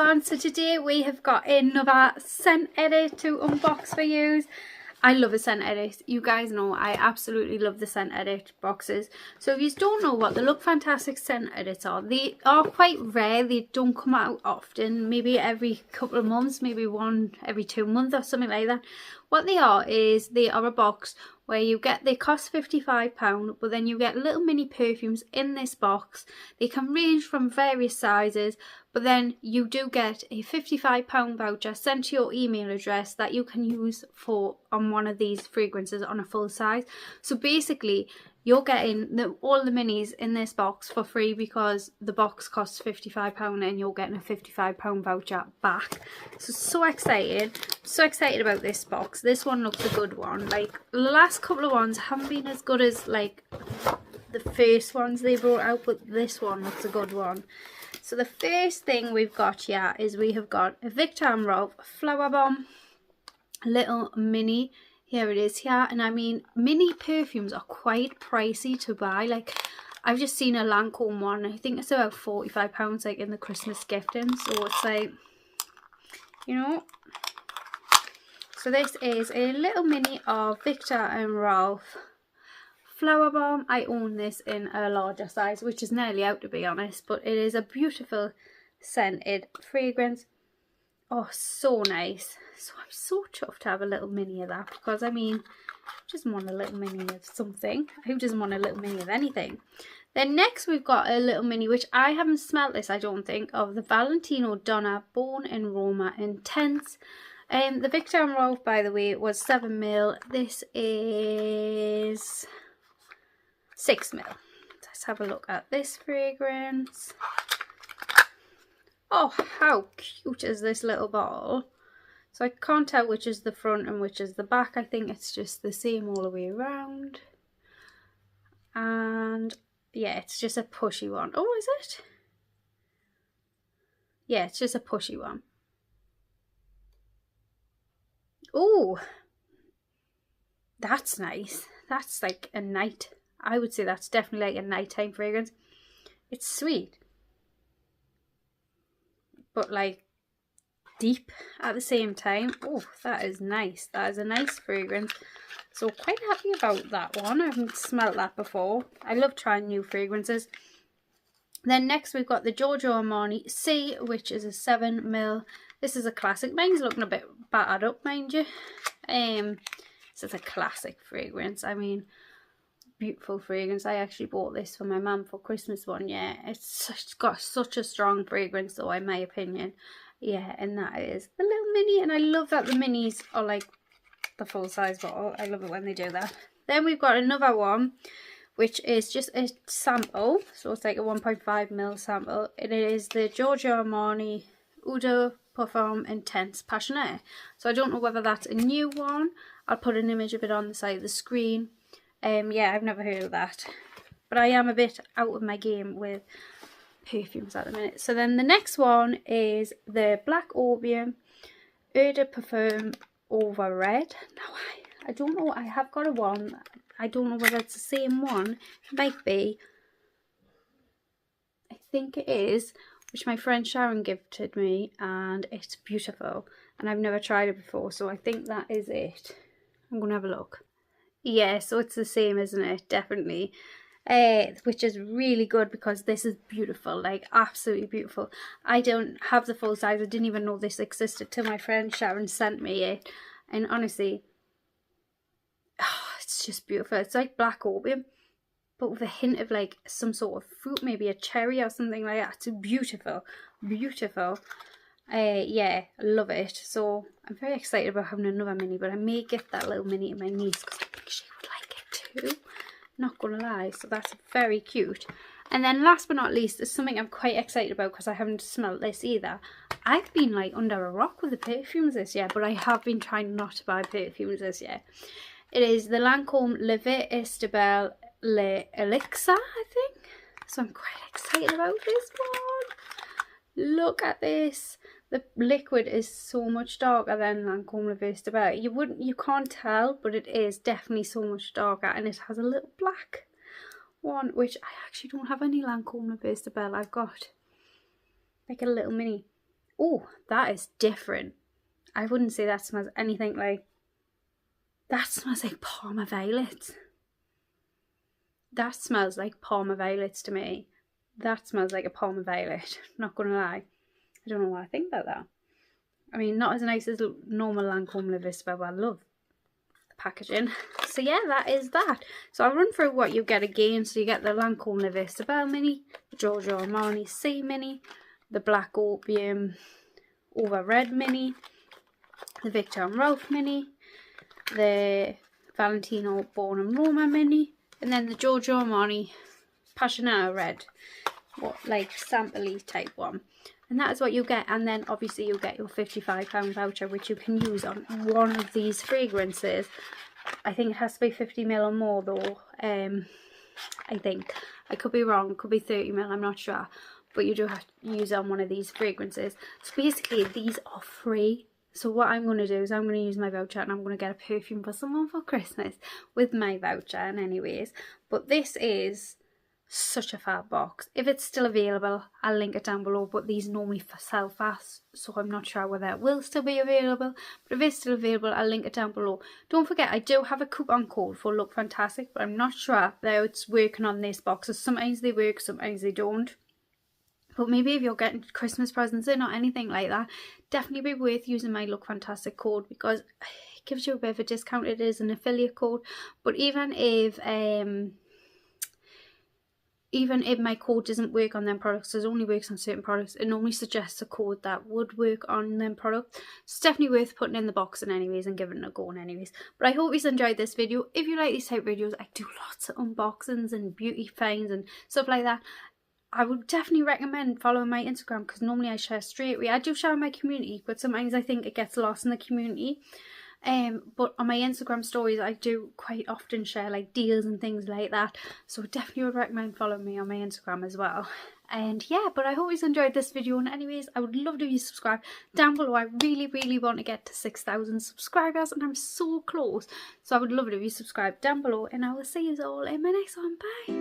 everyone, so today we have got another scent edit to unbox for you. I love a scent edit. You guys know I absolutely love the scent edit boxes. So if you don't know what the Lookfantastic scent edits are, they are quite rare. They don't come out often, maybe every couple of months, maybe one every 2 months or something like that. What they are is they are a box where you get, they cost £55, but then you get little mini perfumes in this box. They can range from various sizes, but then you do get a £55 voucher sent to your email address that you can use for on one of these fragrances on a full size. So basically you're getting all the minis in this box for free because the box costs £55 and you're getting a £55 voucher back. So excited. So excited about this box. This one looks a good one. Like the last couple of ones haven't been as good as like the first ones they brought out, but this one looks a good one. So the first thing we've got here is we have got a Viktor & Rolf Flower Bomb little mini. Here it is here, and I mean mini perfumes are quite pricey to buy. Like I've just seen a Lancome one, I think it's about £45 like in the Christmas gifting, so it's like, you know. So this is a little mini of Viktor & Rolf Flower Bomb. I own this in a larger size, which is nearly out to be honest, but it is a beautiful scented fragrance. Oh, so nice. So I'm so chuffed to have a little mini of that, because I mean, I just want a little mini of something. Who doesn't want a little mini of anything? Then next we've got a little mini, which I haven't smelled this I don't think, of the Valentino Donna Born in Roma Intense. The Viktor & Rolf, by the way, was 7ml. This is 6ml. Let's have a look at this fragrance. Oh, how cute is this little bottle? So I can't tell which is the front and which is the back. I think it's just the same all the way around. And yeah, it's just a pushy one. Oh, is it? Yeah, it's just a pushy one. Oh, that's nice. That's like a night. I would say that's definitely like a nighttime fragrance. It's sweet, but like deep at the same time. Oh, that is nice. That is a nice fragrance. So quite happy about that one. I haven't smelled that before. I love trying new fragrances. Then next we've got the Giorgio Armani C, which is a 7ml. This is a classic. Mine's looking a bit battered up, mind you. So it's a classic fragrance. I mean, beautiful fragrance. I actually bought this for my mum for Christmas one year. It's got such a strong fragrance though, in my opinion. Yeah, and that is the little mini, and I love that the minis are like the full size bottle. I love it when they do that. Then we've got another one, which is just a sample, so it's like a 1.5ml sample. It is the Giorgio Armani Eau de Parfum Intense Passionate. So I don't know whether that's a new one. I'll put an image of it on the side of the screen. Yeah, I've never heard of that, but I am a bit out of my game with perfumes at the minute. So then the next one is the Black Opium Eau de Parfum Over Red. Now I don't know, I have got a one. I don't know whether it's the same one. It might be. I think it is, which my friend Sharon gifted me, and it's beautiful. And I've never tried it before, so I think that is it. I'm going to have a look. Yeah, so it's the same, isn't it? Definitely. Which is really good because this is beautiful, like absolutely beautiful. I don't have the full size. I didn't even know this existed till my friend Sharon sent me it. And honestly, oh, it's just beautiful. It's like Black Opium, but with a hint of like some sort of fruit, maybe a cherry or something like that. It's beautiful, beautiful. Yeah, I love it. So I'm very excited about having another mini, but I may gift that little mini to my niece because I think she would like it too. Not gonna lie. So that's very cute. And then last but not least is something I'm quite excited about because I haven't smelled this either. I've been like under a rock with the perfumes this year, but I have been trying not to buy perfumes this year. It is the Lancome Le Vie Estable Elixir, I think. So I'm quite excited about this one. Look at this. The liquid is so much darker than Lancome Le Vie Estable. You can't tell, but it is definitely so much darker, and it has a little black one, which I actually don't have any Lancome Le Vie Estable. I've got like a little mini Oh, that is different. I wouldn't say that smells anything like... That smells like Parma Violets. That smells like Parma Violets to me. That smells like a Parma Violet, not gonna lie. I don't know what I think about that. I mean, not as nice as normal Lancome La Vispa, but I love the packaging. So yeah, that is that. So I'll run through what you get again. So you get the Lancome La Vispa Belle Mini, the Giorgio Armani C Mini, the Black Opium Over Red Mini, the Victor & Ralph Mini, the Valentino Born & Roma Mini, and then the Giorgio Armani Passionata Red, like sample-y type one. And that is what you get. And then obviously you get your £55 voucher, which you can use on one of these fragrances. I think it has to be 50ml or more though. I think. I could be wrong, it could be 30ml, I'm not sure. But you do have to use it on one of these fragrances. So basically these are free. So what I'm going to do is I'm going to use my voucher and I'm going to get a perfume for someone for Christmas with my voucher. And anyways, but this is such a fab box. If it's still available, I'll link it down below, but these normally sell fast, so I'm not sure whether it will still be available. But if it's still available, I'll link it down below. Don't forget, I do have a coupon code for Lookfantastic, but I'm not sure how it's working on this box. So sometimes they work, sometimes they don't. But maybe if you're getting Christmas presents in or anything like that, definitely be worth using my Lookfantastic code, because it gives you a bit of a discount. It is an affiliate code. But even if my code doesn't work on them products, it only works on certain products, it normally suggests a code that would work on them products. So it's definitely worth putting in the box and anyways and giving it a go and anyways. But I hope you enjoyed this video. If you like these type of videos, I do lots of unboxings and beauty finds and stuff like that. I would definitely recommend following my Instagram, because normally I share straight away. I do share my community, but sometimes I think it gets lost in the community. But on my Instagram stories, I do quite often share like deals and things like that. So definitely would recommend following me on my Instagram as well. And yeah, but I hope you enjoyed this video. And anyways, I would love to you subscribe down below. I really want to get to 6,000 subscribers, and I'm so close. So I would love it if you subscribe down below, and I will see you all in my next one. Bye.